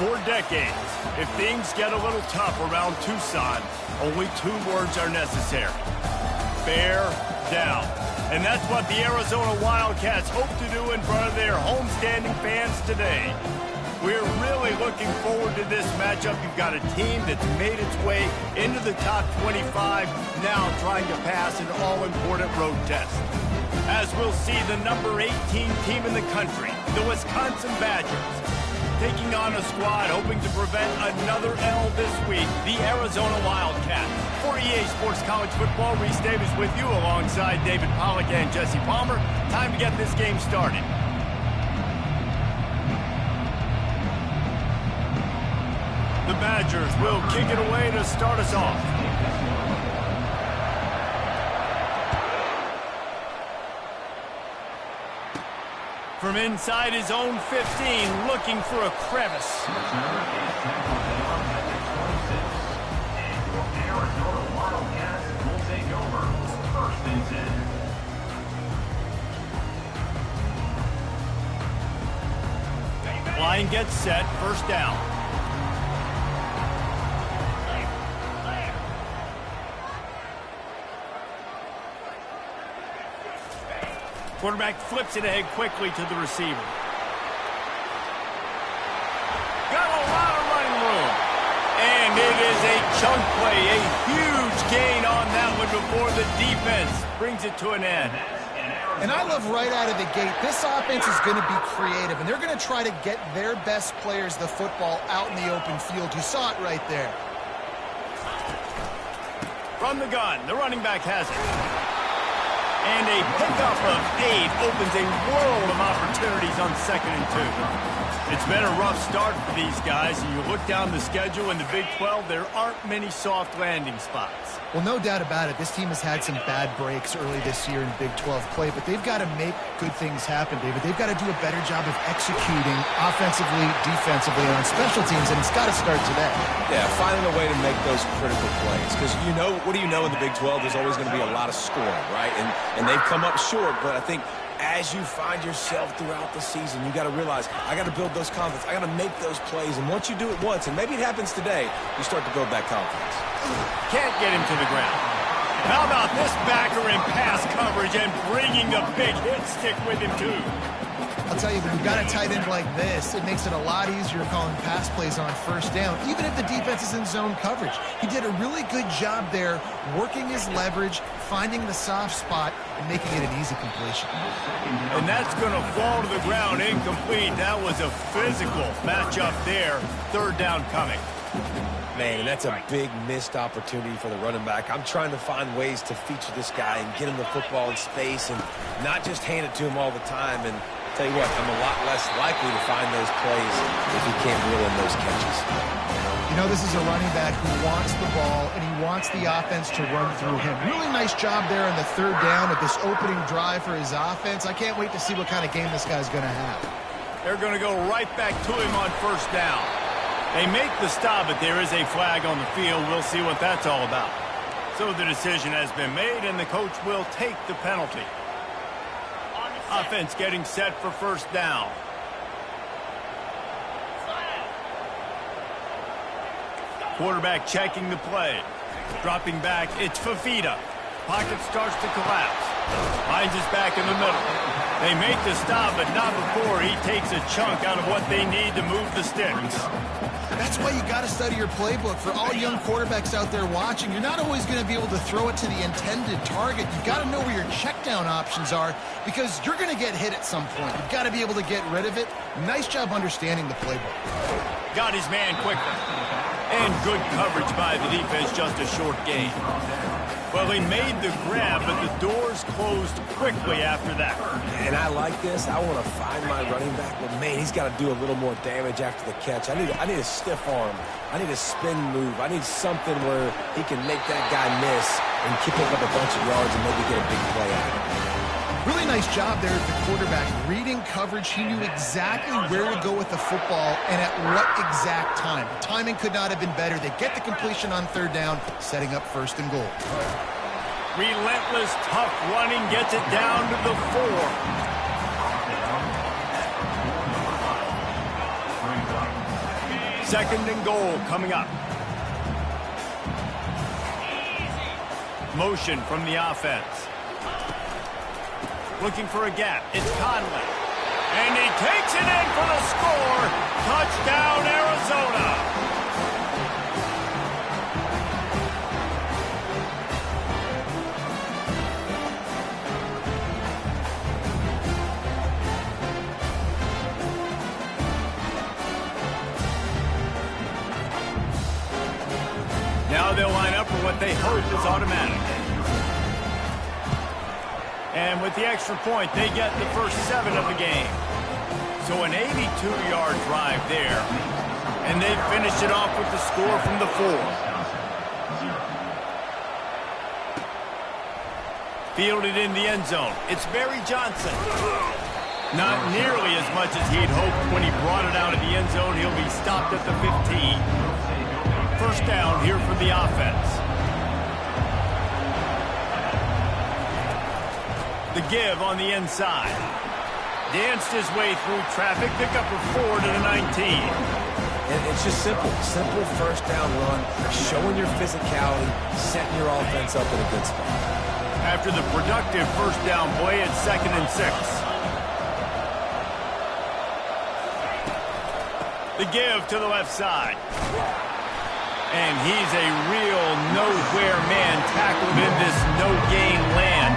For decades, if things get a little tough around Tucson, only 2 words are necessary. Bear down. And that's what the Arizona Wildcats hope to do in front of their homestanding fans today. We're really looking forward to this matchup. You've got a team that's made its way into the top 25, now trying to pass an all-important road test. As we'll see the number 18 team in the country, the Wisconsin Badgers, taking on a squad hoping to prevent another L this week, the Arizona Wildcats. For EA Sports College Football, Reese Davis with you alongside David Pollack and Jesse Palmer. Time to get this game started. The Badgers will kick it away to start us off. From inside his own 15, looking for a crevice. Line gets set, first down. Quarterback flips it ahead quickly to the receiver. Got a lot of running room. And it is a chunk play, a huge gain on that one before the defense brings it to an end. And I love right out of the gate, this offense is going to be creative, and they're going to try to get their best players the football out in the open field. You saw it right there. From the gun, the running back has it. And a pickup of 8 opens a world of opportunities on 2nd and 2. It's been a rough start for these guys, and you look down the schedule in the Big 12, there aren't many soft landing spots. Well, no doubt about it. This team has had some bad breaks early this year in Big 12 play, but they've got to make good things happen, David. They've got to do a better job of executing offensively, defensively, and on special teams, and it's got to start today. Yeah, finding a way to make those critical plays. Because, you know, what do you know in the Big 12? There's always going to be a lot of scoring, right? And they've come up short, but I think as you find yourself throughout the season, you got to realize, I got to build those confidence. I got to make those plays. And once you do it once, and maybe it happens today, you start to build that confidence. Can't get him to the ground. How about this backer in pass coverage and bringing the big hit stick with him, too? I'll tell you, when you've got a tight end like this, it makes it a lot easier calling pass plays on first down, even if the defense is in zone coverage. He did a really good job there, working his leverage, finding the soft spot, and making it an easy completion. And that's going to fall to the ground incomplete. That was a physical matchup there. 3rd down coming. Man, and that's a big missed opportunity for the running back. I'm trying to find ways to feature this guy and get him the football in space and not just hand it to him all the time. And tell you what, I'm a lot less likely to find those plays if he can't reel in those catches. You know, this is a running back who wants the ball, and he wants the offense to run through him. Really nice job there on the 3rd down at this opening drive for his offense. I can't wait to see what kind of game this guy's going to have. They're going to go right back to him on first down. They make the stop, but there is a flag on the field. We'll see what that's all about. So the decision has been made, and the coach will take the penalty. Offense getting set for first down. Quarterback checking the play. Dropping back, it's Fafita. Pocket starts to collapse. Finds his back in the middle. They make the stop, but not before he takes a chunk out of what they need to move the sticks. That's why you got to study your playbook. For all young quarterbacks out there watching, you're not always going to be able to throw it to the intended target. You've got to know where your check down options are because you're going to get hit at some point. You've got to be able to get rid of it. Nice job understanding the playbook. Got his man quickly. And good coverage by the defense, just a short gain. Well, he made the grab, but the doors closed quickly after that. And I like this. I want to find my running back, but man, he's got to do a little more damage after the catch. I need a stiff arm. I need a spin move. I need something where he can make that guy miss and pick up a bunch of yards and maybe get a big play out of it. Really nice job there at the quarterback. Reading coverage, he knew exactly where to go with the football and at what exact time. The timing could not have been better. They get the completion on 3rd down, setting up 1st and goal. Relentless, tough running gets it down to the 4. 2nd and goal coming up. Motion from the offense. Looking for a gap. It's Conley. And he takes it in for the score. Touchdown, Arizona. Now they'll line up for what they hope is automatic. And with the extra point, they get the first 7 of the game. So an 82-yard drive there. And they finish it off with the score from the 4. Fielded in the end zone. It's Barry Johnson. Not nearly as much as he'd hoped when he brought it out of the end zone. He'll be stopped at the 15. First down here for the offense. The give on the inside. Danced his way through traffic. Pick up a 4 to the 19. And it's just simple. Simple first down run. Showing your physicality. Setting your offense up in a good spot. After the productive first down play, it's 2nd and 6. The give to the left side. And he's a real nowhere man tackled in this no-gain land.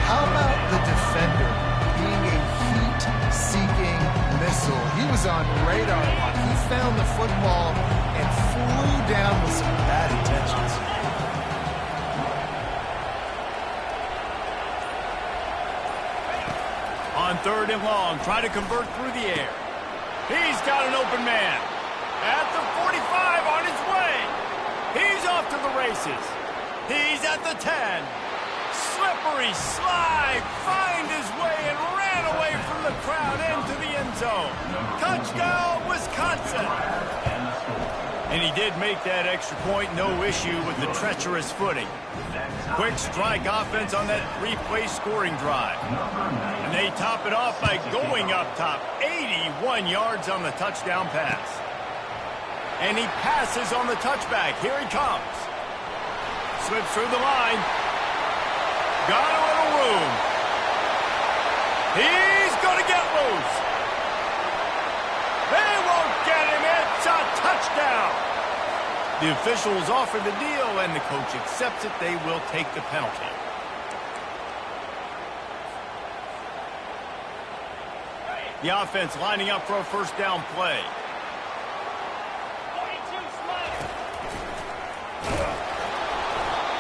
How about the defender being a heat-seeking missile? He was on radar lock. He found the football and flew down with some bad intentions. On 3rd and long, try to convert through the air. He's got an open man. At the 45 on his way. He's off to the races. He's at the 10. Slippery slide. Find his way and ran away from the crowd into the end zone. Touchdown, Wisconsin. And he did make that extra point. No issue with the treacherous footing. Quick strike offense on that 3-play scoring drive. And they top it off by going up top. 81 yards on the touchdown pass. And he passes on the touchback. Here he comes. Slips through the line. Got a little room. He's going to get loose. They won't get him. It's a touchdown. The officials offer the deal, and the coach accepts it. They will take the penalty. The offense lining up for a first down play.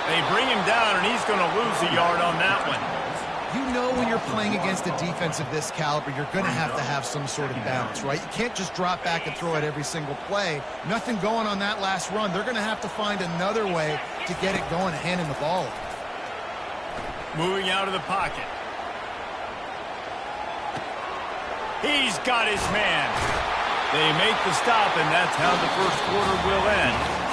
They bring him down, and he's going to lose a yard on that one. You know when you're playing against a defense of this caliber, you're going to have some sort of balance, right? You can't just drop back and throw it every single play. Nothing going on that last run. They're going to have to find another way to get it going, handing the ball. Moving out of the pocket. He's got his man. They make the stop, and that's how the first quarter will end.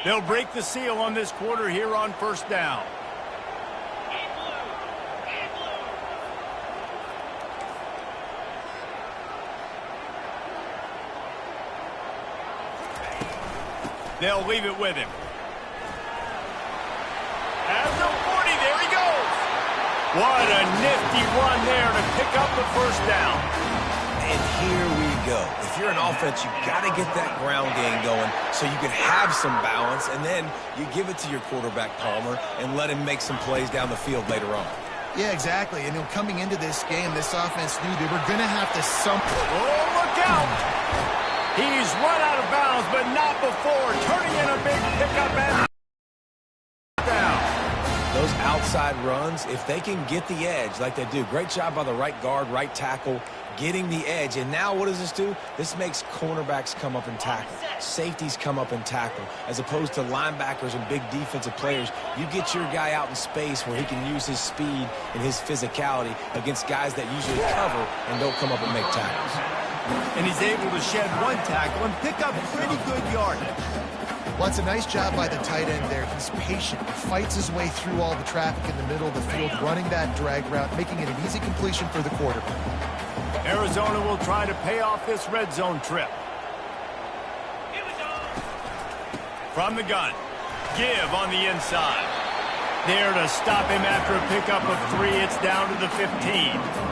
They'll break the seal on this quarter here on first down. They'll leave it with him. At the 40, there he goes. What a nifty run there to pick up the first down. And here we go. If you're an offense, you got to get that ground game going so you can have some balance, and then you give it to your quarterback, Palmer, and let him make some plays down the field later on. Yeah, exactly. And coming into this game, this offense knew they were going to have to Oh, look out! He's run out of bounds, but not before turning in a big pickup and down. Those outside runs, if they can get the edge like they do, great job by the right guard, right tackle, getting the edge. And now what does this do? This makes cornerbacks come up and tackle. Safeties come up and tackle. As opposed to linebackers and big defensive players, you get your guy out in space where he can use his speed and his physicality against guys that usually cover and don't come up and make tackles. And he's able to shed one tackle and pick up pretty good yardage. Well, it's a nice job by the tight end there. He's patient. He fights his way through all the traffic in the middle of the field, running that drag route, making it an easy completion for the quarterback. Arizona will try to pay off this red zone trip. From the gun, give on the inside. There to stop him after a pickup of 3. It's down to the 15.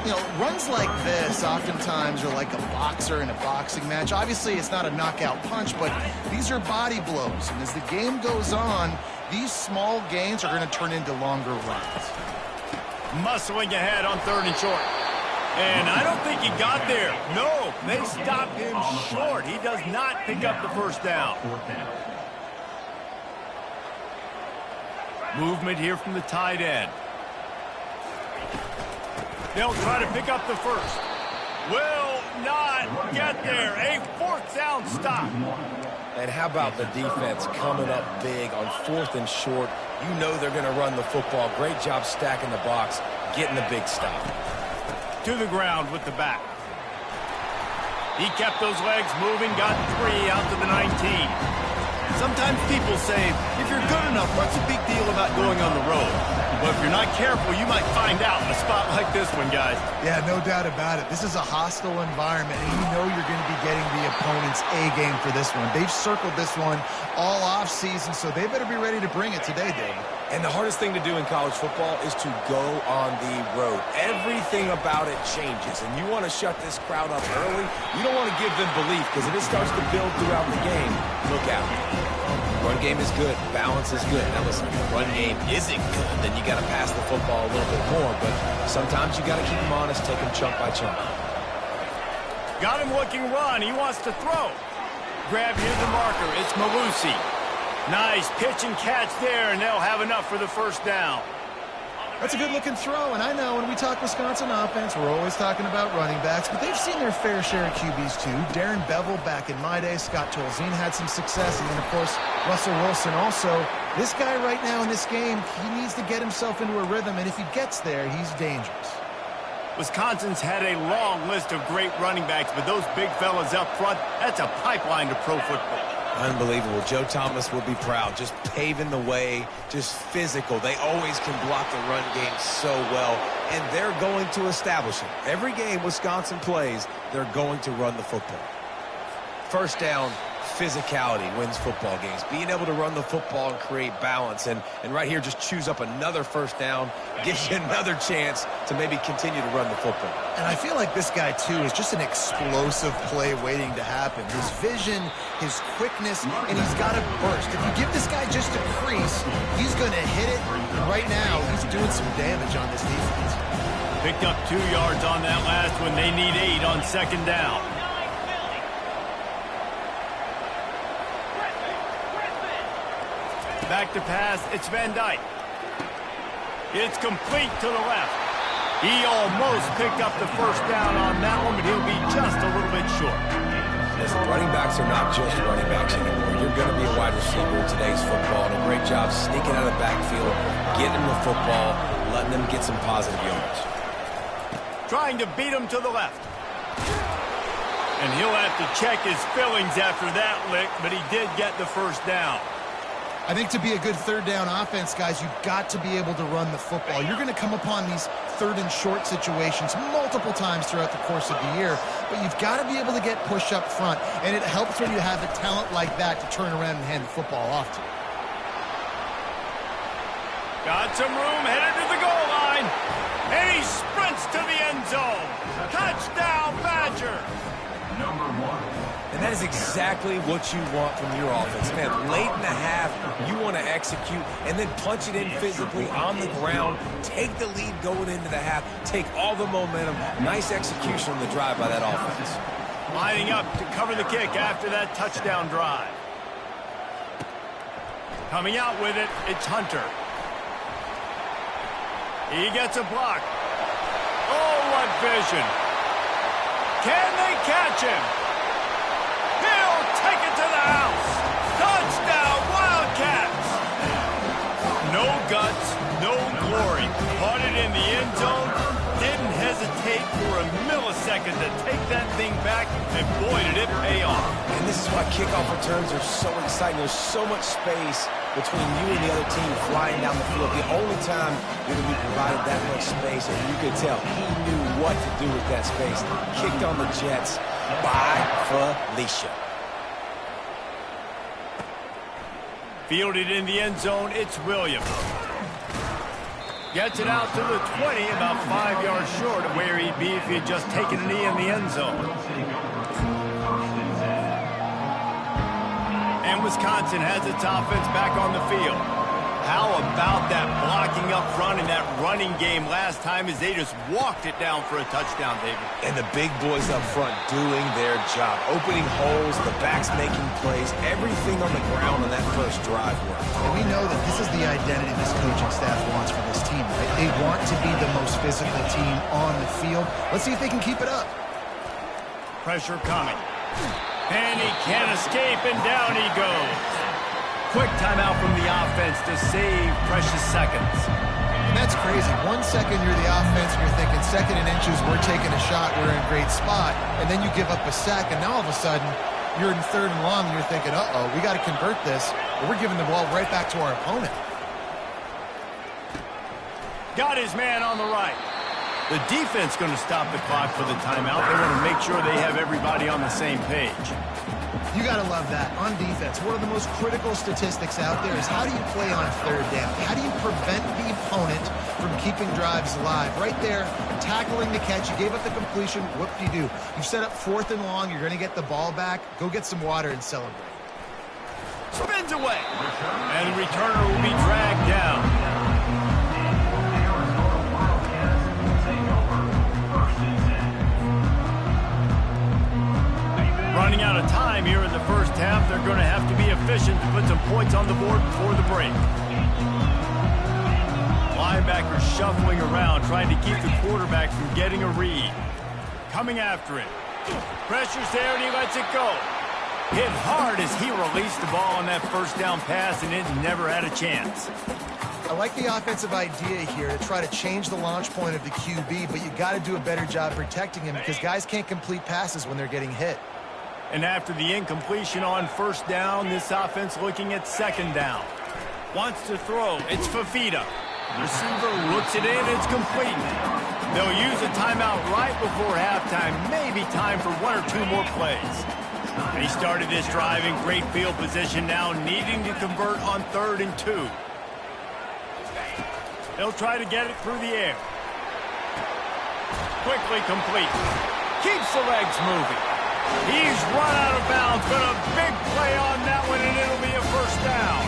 You know, runs like this oftentimes are like a boxer in a boxing match. Obviously, it's not a knockout punch, but these are body blows. And as the game goes on, these small gains are going to turn into longer runs. Muscling ahead on 3rd and short. And I don't think he got there. No, they stopped him short. He does not pick up the first down. Movement here from the tight end. They'll try to pick up the first. Will not get there. A 4th down stop. And how about the defense coming up big on 4th and short? You know they're going to run the football. Great job stacking the box, getting the big stop. To the ground with the back. He kept those legs moving, got 3 out to the 19. Sometimes people say, if you're good enough, what's the big deal about going on the road? But if you're not careful, you might find out in a spot like this one, guys. Yeah, no doubt about it. This is a hostile environment, and you know you're going to be getting the opponent's A game for this one. They've circled this one all offseason, so they better be ready to bring it today, Dave. And the hardest thing to do in college football is to go on the road. Everything about it changes, and you want to shut this crowd up early. You don't want to give them belief, because if it starts to build throughout the game, look out. Run game is good. Balance is good. Now listen, if the run game isn't good, then you got to pass the football a little bit more. But sometimes you got to keep them honest, take them chunk by chunk. Got him looking run. He wants to throw. Grab near the marker. It's Malusi. Nice pitch and catch there, and they'll have enough for the first down. That's a good-looking throw, and I know when we talk Wisconsin offense, we're always talking about running backs, but they've seen their fair share of QBs too. Darren Bevel back in my day, Scott Tolzien had some success, and then, of course, Russell Wilson also. This guy right now in this game, he needs to get himself into a rhythm, and if he gets there, he's dangerous. Wisconsin's had a long list of great running backs, but those big fellas up front, that's a pipeline to pro football. Unbelievable. Joe Thomas will be proud. Just paving the way, just physical. They always can block the run game so well, and they're going to establish it. Every game Wisconsin plays, they're going to run the football. First down, physicality wins football games. Being able to run the football and create balance, and right here just choose up another first down, gives you another chance to maybe continue to run the football. And I feel like this guy, too, is just an explosive play waiting to happen. His vision, his quickness, and he's got to burst. If you give this guy just a crease, he's going to hit it. And right now, he's doing some damage on this defense. Picked up 2 yards on that last one. They need 8 on second down. Back to pass, it's Van Dyke. It's complete to the left. He almost picked up the first down on that one, but he'll be just a little bit short. Listen, running backs are not just running backs anymore. You're going to be a wide receiver in today's football, and a great job sneaking out of the backfield, getting them the football, letting them get some positive yards. Trying to beat him to the left. And he'll have to check his fillings after that lick, but he did get the first down. I think to be a good third down offense, guys, you've got to be able to run the football. You're going to come upon these 3rd and short situations multiple times throughout the course of the year, but you've got to be able to get push up front, and it helps when you have a talent like that to turn around and hand the football off to. Got some room, headed to the goal line, and he sprints to the end zone. Touchdown, Badger. Number 1. And that is exactly what you want from your offense. Man, late in the half, you want to execute and then punch it in physically on the ground, take the lead going into the half, take all the momentum. Nice execution on the drive by that offense. Lining up to cover the kick after that touchdown drive. Coming out with it, it's Hunter. He gets a block. Oh, what vision. Can they catch him? He'll take it to the house. Touchdown, Wildcats. No guts, no glory. Caught it in the end zone. Didn't hesitate for a millisecond second to take that thing back, and boy, did it pay off. And this is why kickoff returns are so exciting. There's so much space between you and the other team flying down the field. The only time you're going to be provided that much space, and you could tell he knew what to do with that space. Kicked on the Jets by Felicia. Fielded in the end zone, it's Williams. Gets it out to the 20, about 5 yards short of where he'd be if he had just taken a knee in the end zone. And Wisconsin has its offense back on the field. How about that blocking up front in that running game last time as they just walked it down for a touchdown, David? And the big boys up front doing their job. Opening holes, the backs making plays, everything on the ground on that first drive worked. And we know that this is the identity this coaching staff wants for this team, right? They want to be the most physical team on the field. Let's see if they can keep it up. Pressure coming. And he can't escape, and down he goes. Quick timeout from the offense to save precious seconds. And that's crazy. 1 second you're the offense and you're thinking 2nd and inches, we're taking a shot, we're in a great spot. And then you give up a sack, and now all of a sudden you're in 3rd and long and you're thinking, uh-oh, we got to convert this. But we're giving the ball right back to our opponent. Got his man on the right. The defense going to stop the clock for the timeout. They want to make sure they have everybody on the same page. You got to love that. On defense, one of the most critical statistics out there is how do you play on 3rd down? How do you prevent the opponent from keeping drives alive? Right there, tackling the catch. You gave up the completion. Whoop-de-doo. You set up 4th and long. You're going to get the ball back. Go get some water and celebrate. Spins away. And the returner will be dragged down. Running out of time here in the first half. They're going to have to be efficient to put some points on the board before the break. Linebackers shuffling around, trying to keep the quarterback from getting a read. Coming after it. Pressure's there, and he lets it go. Hit hard as he released the ball on that first down pass, and it never had a chance. I like the offensive idea here to try to change the launch point of the QB, but you got to do a better job protecting him because guys can't complete passes when they're getting hit. And after the incompletion on first down, this offense looking at 2nd down. Wants to throw. It's Fafita. Receiver looks it in. It's complete. They'll use a timeout right before halftime. Maybe time for 1 or 2 more plays. He started this drive in great field position now, needing to convert on 3rd and 2. They'll try to get it through the air. Quickly complete. Keeps the legs moving. He's run out of bounds, but a big play on that one, and it'll be a first down.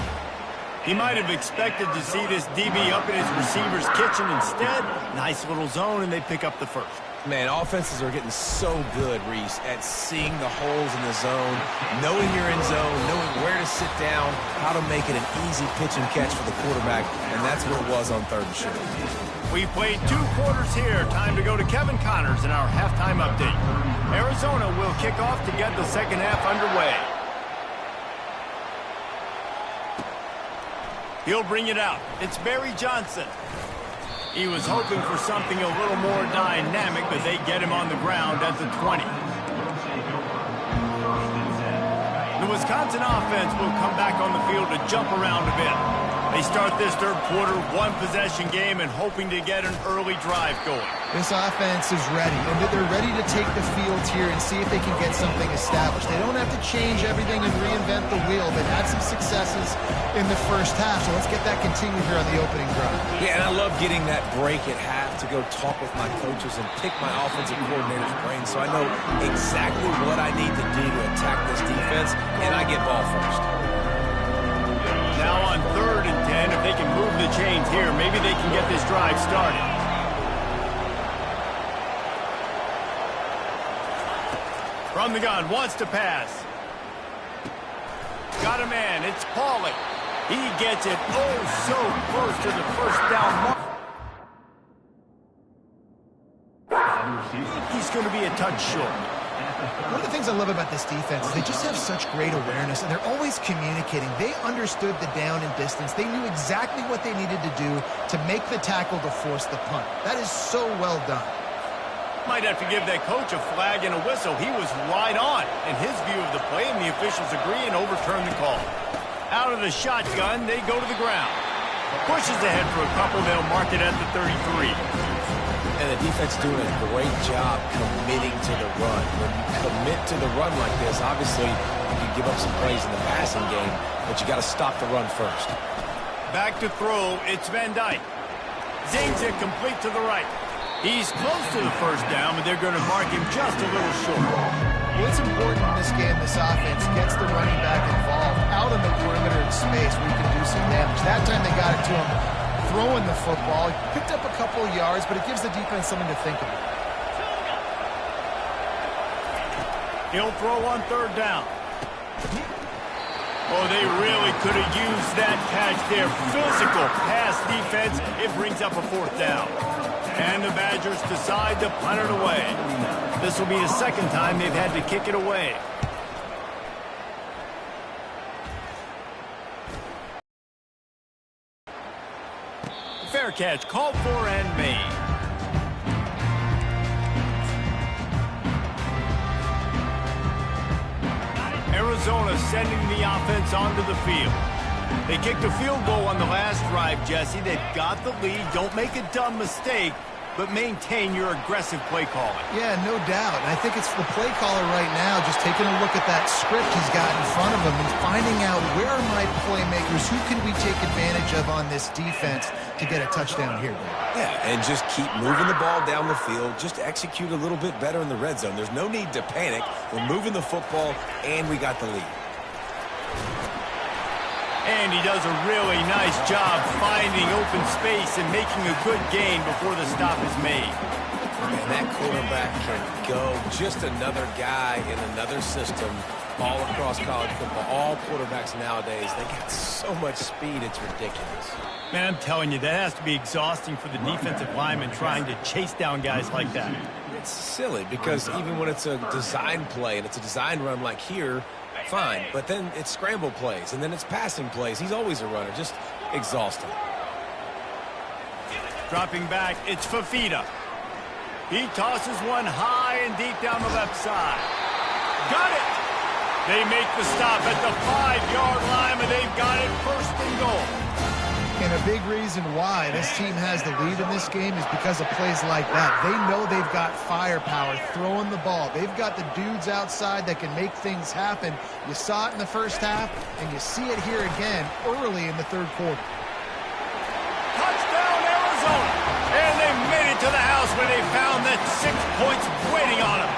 He might have expected to see this DB up in his receiver's kitchen. Instead, nice little zone, and they pick up the first. Man, offenses are getting so good, Reese, at seeing the holes in the zone, knowing you're in zone, knowing where to sit down, how to make it an easy pitch and catch for the quarterback, and that's what it was on 3rd and short. We played 2 quarters here. Time to go to Kevin Connors in our halftime update. Arizona will kick off to get the second half underway. He'll bring it out. It's Barry Johnson. He was hoping for something a little more dynamic, but they get him on the ground at the 20. The Wisconsin offense will come back on the field to jump around a bit. They start this 3rd quarter, 1-possession game, and hoping to get an early drive going. This offense is ready, and they're ready to take the field here and see if they can get something established. They don't have to change everything and reinvent the wheel. They've had some successes in the first half, so let's get that continued here on the opening drive. Yeah, and I love getting that break at half to go talk with my coaches and pick my offensive coordinator's brain so I know exactly what I need to do to attack this defense, and I get ball first. Now on 3rd and 10, if they can move the chains here, maybe they can get this drive started. From the gun, wants to pass. Got a man, it's Pauly. He gets it so close to the first down mark. He's going to be a touch short. One of the things I love about this defense is they just have such great awareness, and they're always communicating. They understood the down and distance. They knew exactly what they needed to do to make the tackle to force the punt. That is so well done. Might have to give that coach a flag and a whistle. He was right on in his view of the play, and the officials agree and overturn the call. Out of the shotgun, they go to the ground. Pushes ahead for a couple. They'll mark it at the 33. And the defense doing a great job committing to the run. When you commit to the run like this, obviously you can give up some plays in the passing game, but you got to stop the run first. Back to throw. It's Van Dyke. Zings it complete to the right. He's close to the first down, but they're going to mark him just a little short. Well, it's important in this game, this offense gets the running back involved out on the perimeter in space where you can do some damage. That time they got it to him throwing the football. He picked up a couple of yards, but it gives the defense something to think about. He'll throw on third down. Oh, they really could have used that catch there. Physical pass defense. It brings up a fourth down. And the Badgers decide to punt it away. This will be the second time they've had to kick it away. Fair catch, called for and made. Arizona sending the offense onto the field. They kicked a field goal on the last drive, Jesse. They've got the lead. Don't make a dumb mistake, but maintain your aggressive play calling. Yeah, no doubt. And I think it's the play caller right now just taking a look at that script he's got in front of him and finding out where are my playmakers, who can we take advantage of on this defense to get a touchdown here. Yeah, and just keep moving the ball down the field. Just execute a little bit better in the red zone. There's no need to panic. We're moving the football, and we got the lead. And he does a really nice job finding open space and making a good gain before the stop is made. And that quarterback can go. Just another guy in another system all across college football. All quarterbacks nowadays, they got so much speed, it's ridiculous. Man, I'm telling you, that has to be exhausting for the defensive lineman trying to chase down guys like that. It's silly because even when it's a design play and it's a design run like here, fine, but then it's scramble plays, and then it's passing plays. He's always a runner, just exhausting. Dropping back, it's Fafita. He tosses one high and deep down the left side. Got it! They make the stop at the 5-yard line, and they've got it first and goal. And a big reason why this team has the lead in this game is because of plays like that. They know they've got firepower throwing the ball. They've got the dudes outside that can make things happen. You saw it in the first half, and you see it here again early in the third quarter. Touchdown, Arizona! And they made it to the house when they found that 6 points waiting on them.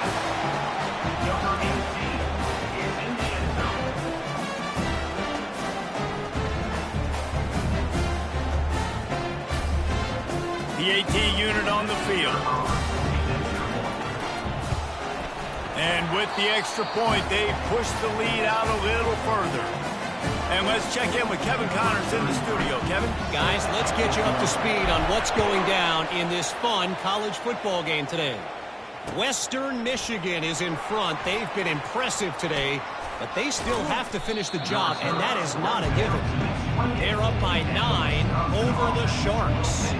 The AT unit on the field. And with the extra point, they push the lead out a little further. And let's check in with Kevin Connors in the studio. Kevin? Guys, let's get you up to speed on what's going down in this fun college football game today. Western Michigan is in front. They've been impressive today, but they still have to finish the job, and that is not a given. They're up by 9 over the Sharks.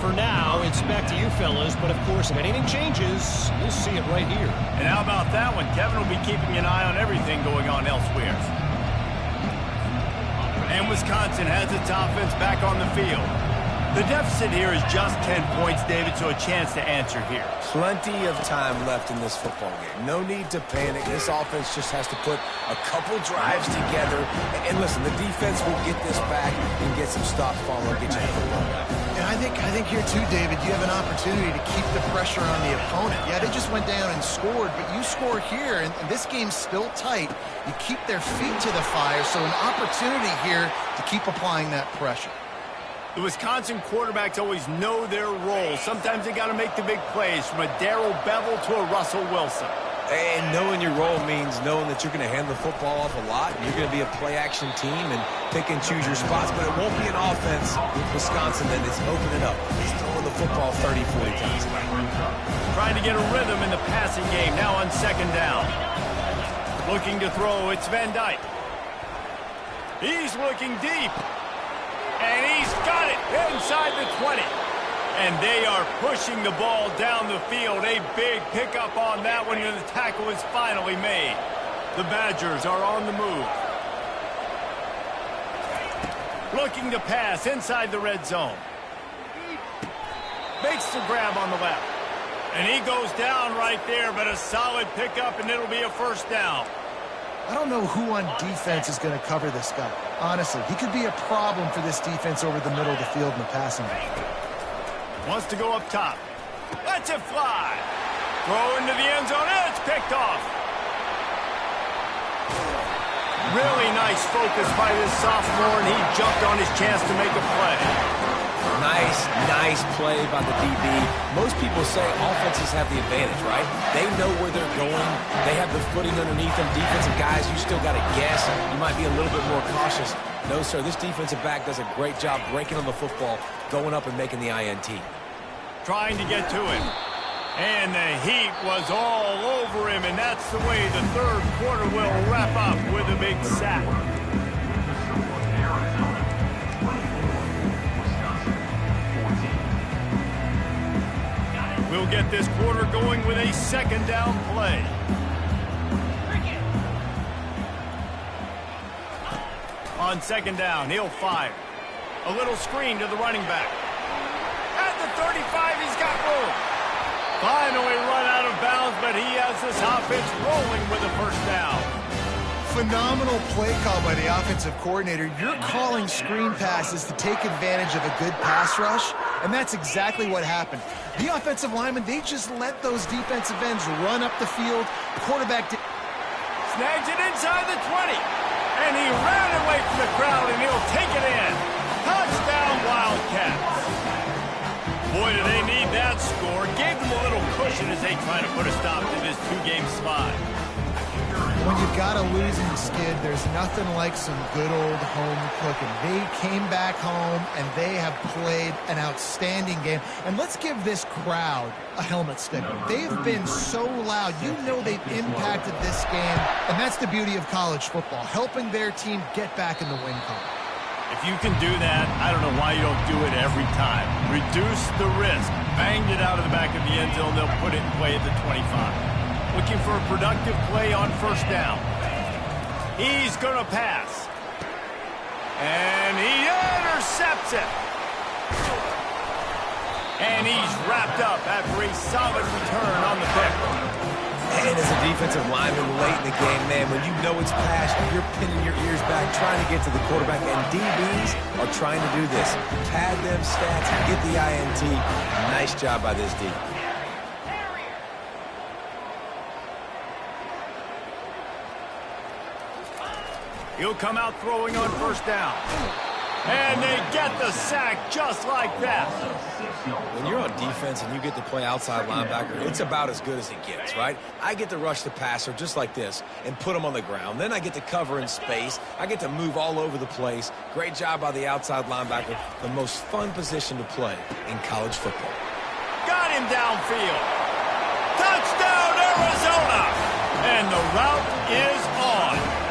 For now, it's back to you fellas, but of course, if anything changes, you'll see it right here. And how about that one? Kevin will be keeping an eye on everything going on elsewhere. And Wisconsin has its offense back on the field. The deficit here is just 10 points, David, so a chance to answer here. Plenty of time left in this football game. No need to panic. This offense just has to put a couple drives together. And listen, the defense will get this back and get some stops following, get you the ball. And I think here too, David, you have an opportunity to keep the pressure on the opponent. Yeah, they just went down and scored, but you score here, and this game's still tight. You keep their feet to the fire, so an opportunity here to keep applying that pressure. The Wisconsin quarterbacks always know their role. Sometimes they got to make the big plays, from a Darrell Bevel to a Russell Wilson. And knowing your role means knowing that you're going to hand the football off a lot, and you're going to be a play-action team and pick and choose your spots, but it won't be an offense with Wisconsin that is opening up. It's throwing the football 30, 40 times. Trying to get a rhythm in the passing game, now on second down. Looking to throw, it's Van Dyke. He's looking deep. And he's got it inside the 20. And they are pushing the ball down the field. A big pickup on that one, and the tackle is finally made. The Badgers are on the move. Looking to pass inside the red zone. Makes the grab on the left. And he goes down right there, but a solid pickup, and it'll be a first down. I don't know who on defense is going to cover this guy. Honestly, he could be a problem for this defense over the middle of the field in the passing game. Wants to go up top. Lets it fly. Throw into the end zone, and it's picked off. Really nice focus by this sophomore, and he jumped on his chance to make a play. Nice play by the DB. Most people say offenses have the advantage, right? They know where they're going. They have the footing underneath them. Defensive guys, you still got to guess. You might be a little bit more cautious. No, sir, this defensive back does a great job breaking on the football, going up and making the INT. Trying to get to him. And the heat was all over him, and that's the way the third quarter will wrap up with a big sack. We'll get this quarter going with a second down play. On second down, he'll fire. A little screen to the running back. At the 35, he's got room. Finally run out of bounds, but he has this offense rolling with a first down. Phenomenal play call by the offensive coordinator. You're calling screen passes to take advantage of a good pass rush, and that's exactly what happened. The offensive linemen, they just let those defensive ends run up the field. Quarterback snags it inside the 20, and he ran away from the crowd, and he'll take it in. Touchdown, Wildcats. Boy, do they need that score. Gave them a little cushion as they try to put a stop to this two-game slide. When you've got a losing skid, there's nothing like some good old home cooking. They came back home, and they have played an outstanding game. And let's give this crowd a helmet sticker. They've been so loud. You know they've impacted this game, and that's the beauty of college football, helping their team get back in the win column. If you can do that, I don't know why you don't do it every time. Reduce the risk. Banged it out of the back of the end zone. They'll put it in play at the 25. Looking for a productive play on first down. He's going to pass. And he intercepts it. And he's wrapped up after a solid return on the pick. And as a defensive lineman late in the game, man, when you know it's passed, you're pinning your ears back, trying to get to the quarterback. And DBs are trying to do this. Pad them stats, get the INT. Nice job by this D. He'll come out throwing on first down. And they get the sack just like that. When you're on defense and you get to play outside linebacker, it's about as good as it gets, right? I get to rush the passer just like this and put him on the ground. Then I get to cover in space. I get to move all over the place. Great job by the outside linebacker. The most fun position to play in college football. Got him downfield. Touchdown, Arizona! And the route is on.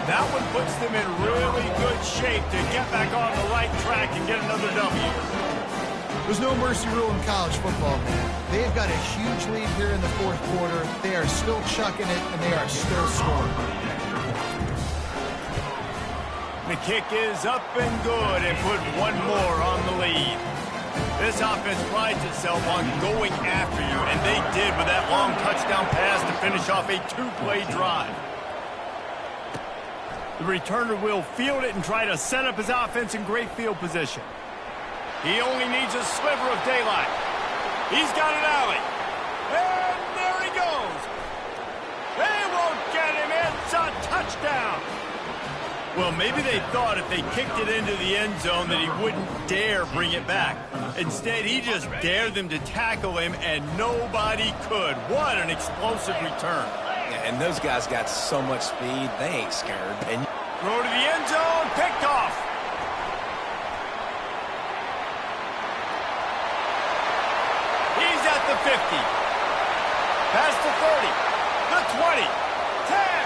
That one puts them in really good shape to get back on the right track and get another W. There's no mercy rule in college football, man. They've got a huge lead here in the fourth quarter. They are still chucking it, and they are still scoring. The kick is up and good and put one more on the lead. This offense prides itself on going after you, and they did with that long touchdown pass to finish off a two-play drive. The returner will field it and try to set up his offense in great field position. He only needs a sliver of daylight. He's got an alley. And there he goes. They won't get him. It's a touchdown. Well, maybe they thought if they kicked it into the end zone that he wouldn't dare bring it back. Instead, he just dared them to tackle him, and nobody could. What an explosive return. And those guys got so much speed, they ain't scared. And throw to the end zone, picked off. He's at the 50. Past the 30, the 20, 10.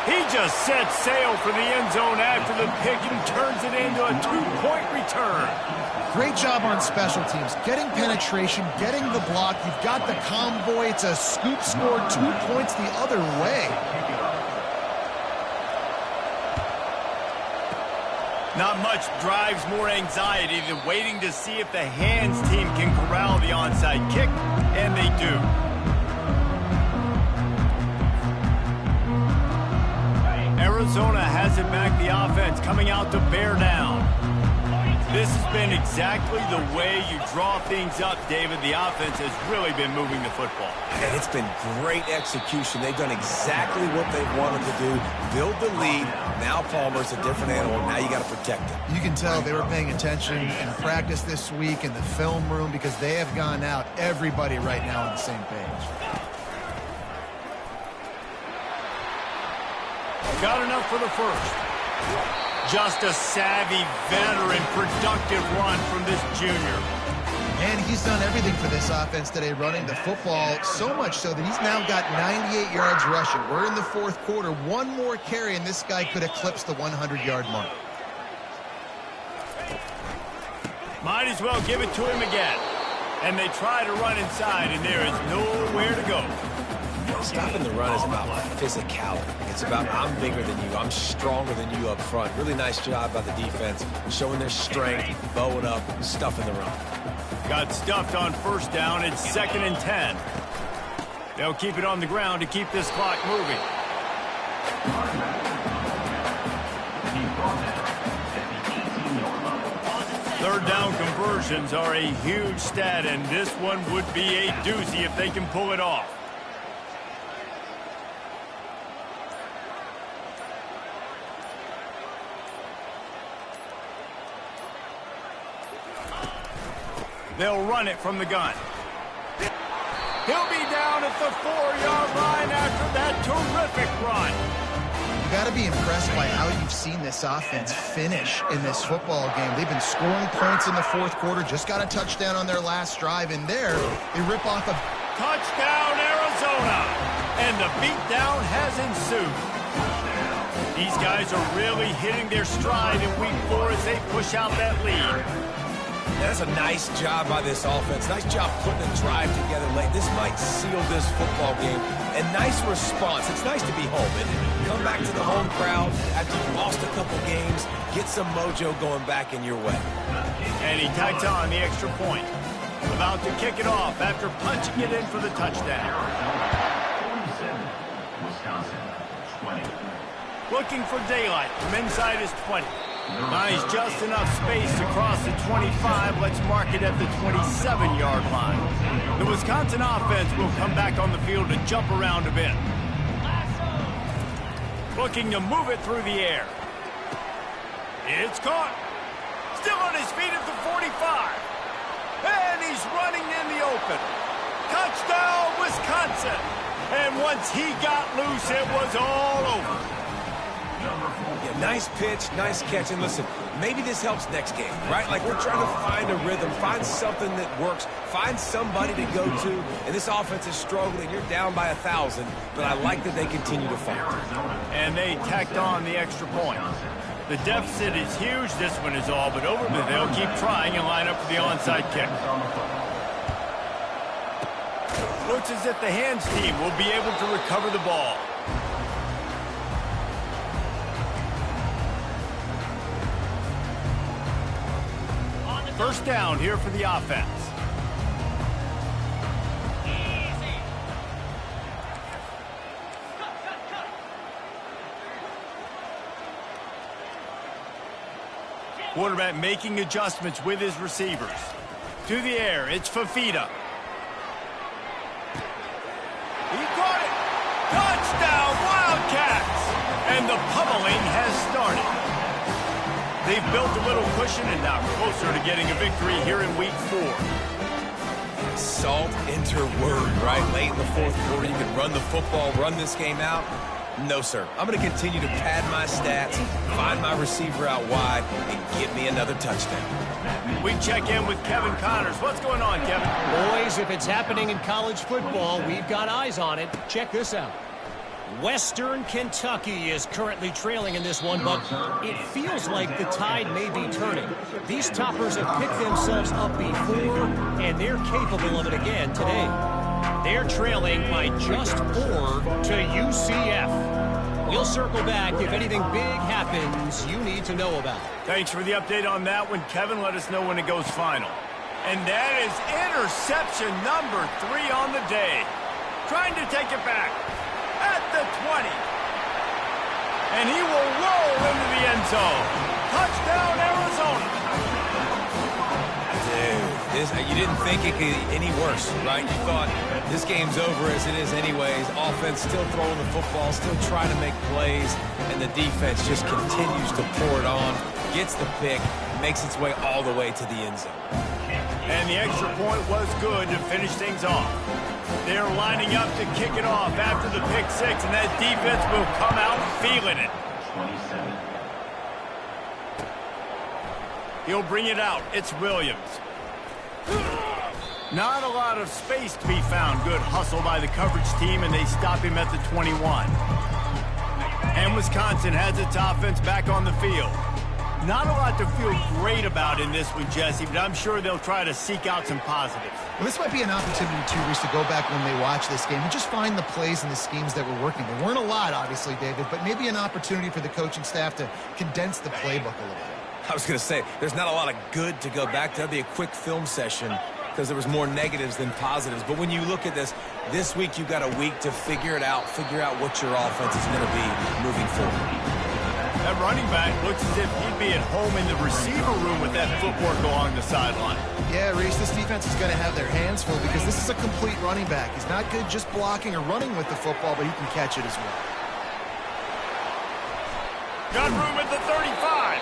He just sets sail for the end zone after the pick and turns it into a 2-point return. Great job on special teams. Getting penetration, getting the block. You've got the convoy. It's a scoop score, 2 points the other way. Not much drives more anxiety than waiting to see if the hands team can corral the onside kick, and they do. Arizona has it back, the offense coming out to bear down. This has been exactly the way you draw things up, David. The offense has really been moving the football. And it's been great execution. They've done exactly what they wanted to do. Build the lead. Now Palmer's a different animal. Now you got to protect it. You can tell they were paying attention in practice this week in the film room because they have gone out, everybody right now on the same page. Got enough for the first. Just a savvy, veteran, productive run from this junior. And he's done everything for this offense today, running the football, so much so that he's now got 98 yards rushing. We're in the fourth quarter. One more carry, and this guy could eclipse the 100-yard mark. Might as well give it to him again. And they try to run inside, and there is nowhere to go. Stopping the run is about physicality. It's about I'm bigger than you. I'm stronger than you up front. Really nice job by the defense, showing their strength, bowing up, stuffing the run. Got stuffed on first down. It's 2nd and 10. They'll keep it on the ground to keep this clock moving. Third down conversions are a huge stat, and this one would be a doozy if they can pull it off. They'll run it from the gun. He'll be down at the 4-yard line after that terrific run. You got to be impressed by how you've seen this offense finish in this football game. They've been scoring points in the fourth quarter, just got a touchdown on their last drive, and there they rip off a touchdown, Arizona. And the beatdown has ensued. These guys are really hitting their stride in week 4 as they push out that lead. That's a nice job by this offense. Nice job putting a drive together late. This might seal this football game. And nice response. It's nice to be home and come back to the home crowd after you lost a couple games. Get some mojo going back in your way. And he tacks on the extra point. About to kick it off after punching it in for the touchdown. 47, Wisconsin, 20. Looking for daylight from inside his 20. Finds just enough space to cross the 25. Let's mark it at the 27-yard line. The Wisconsin offense will come back on the field to jump around a bit. Looking to move it through the air. It's caught. Still on his feet at the 45. And he's running in the open. Touchdown, Wisconsin. And once he got loose, it was all over. Yeah, nice pitch, nice catch. And listen, maybe this helps next game, right? Like we're trying to find a rhythm, find something that works, find somebody to go to. And this offense is struggling. You're down by 1,000, but I like that they continue to fight. And they tacked on the extra point. The deficit is huge. This one is all but over, but they'll keep trying and line up for the onside kick. Looks as if the hands team will be able to recover the ball. First down here for the offense. Quarterback making adjustments with his receivers. To the air, it's Fafita. He caught it. Touchdown, Wildcats! And the pummeling has started. They've built a little cushion and now closer to getting a victory here in week 4. Salt enter word, right? Late in the fourth quarter, you can run the football, run this game out. No, sir. I'm going to continue to pad my stats, find my receiver out wide, and get me another touchdown. We check in with Kevin Connors. What's going on, Kevin? Boys, if it's happening in college football, we've got eyes on it. Check this out. Western Kentucky is currently trailing in this one, but it feels like the tide may be turning. These Toppers have picked themselves up before, and they're capable of it again today. They're trailing by just 4 to UCF. We'll circle back if anything big happens you need to know about. Thanks for the update on that one, Kevin. Let us know when it goes final. And that is interception number 3 on the day. Trying to take it back at the 20. And he will roll into the end zone. Touchdown, Arizona. Dude, you didn't think it could get any worse, right? You thought this game's over as it is anyways. Offense still throwing the football, still trying to make plays, and the defense just continues to pour it on, gets the pick, makes its way all the way to the end zone. And the extra point was good to finish things off. They're lining up to kick it off after the pick 6, and that defense will come out feeling it. 27. He'll bring it out. It's Williams. Not a lot of space to be found. Good hustle by the coverage team, and they stop him at the 21. And Wisconsin has its offense back on the field. Not a lot to feel great about in this one, Jesse, but I'm sure they'll try to seek out some positives. Well, this might be an opportunity, too, Reese, to go back when they watch this game and just find the plays and the schemes that were working. There weren't a lot, obviously, David, but maybe an opportunity for the coaching staff to condense the playbook a little bit. I was going to say, there's not a lot of good to go back to. That'd be a quick film session because there was more negatives than positives. But when you look at this week you've got a week to figure it out, figure out what your offense is going to be moving forward. That running back looks as if he'd be at home in the receiver room with that footwork along the sideline. Yeah, Reese, this defense is going to have their hands full because this is a complete running back. He's not good just blocking or running with the football, but he can catch it as well. Got room at the 35.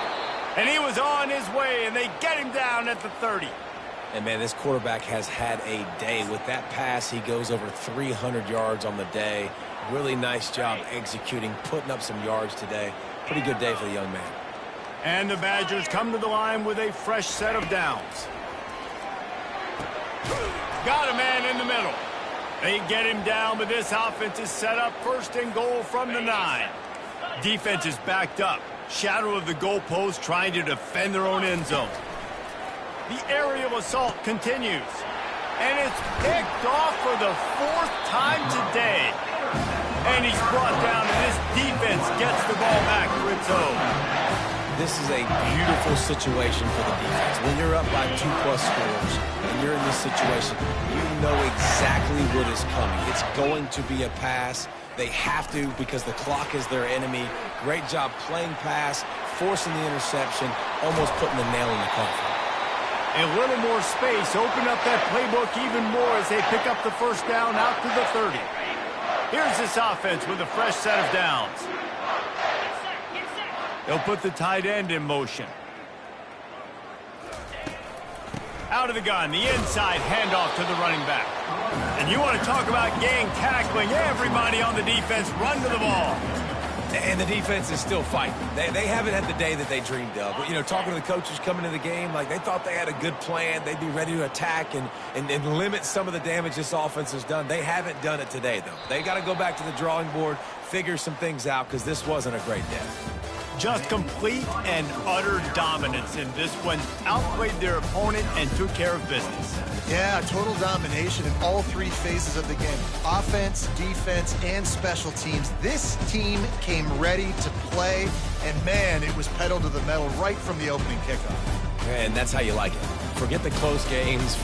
And he was on his way, and they get him down at the 30. And, man, this quarterback has had a day. With that pass, he goes over 300 yards on the day. Really nice job executing, putting up some yards today. Pretty good day for the young man. And the Badgers come to the line with a fresh set of downs. Got a man in the middle. They get him down, but this offense is set up 1st and goal from the 9. Defense is backed up. Shadow of the goalpost trying to defend their own end zone. The aerial assault continues. And it's picked off for the 4th time today. And he's brought down, and this defense gets the ball back for its own. This is a beautiful situation for the defense. When you're up by 2+ scores and you're in this situation, you know exactly what is coming. It's going to be a pass. They have to because the clock is their enemy. Great job playing pass, forcing the interception, almost putting the nail in the coffin. A little more space, open up that playbook even more as they pick up the 1st down out to the 30. Here's this offense with a fresh set of downs. They'll put the tight end in motion. Out of the gun, the inside handoff to the running back. And you want to talk about gang tackling. Everybody on the defense run to the ball. And the defense is still fighting. They haven't had the day that they dreamed of. But, you know, talking to the coaches coming into the game, like they thought they had a good plan. They'd be ready to attack and limit some of the damage this offense has done. They haven't done it today, though. They got to go back to the drawing board, figure some things out, because this wasn't a great day. Just complete and utter dominance in this one. Outplayed their opponent and took care of business. Yeah, total domination in all 3 phases of the game. Offense, defense, and special teams. This team came ready to play, and, man, it was pedal to the metal right from the opening kickoff. And that's how you like it. Forget the close games.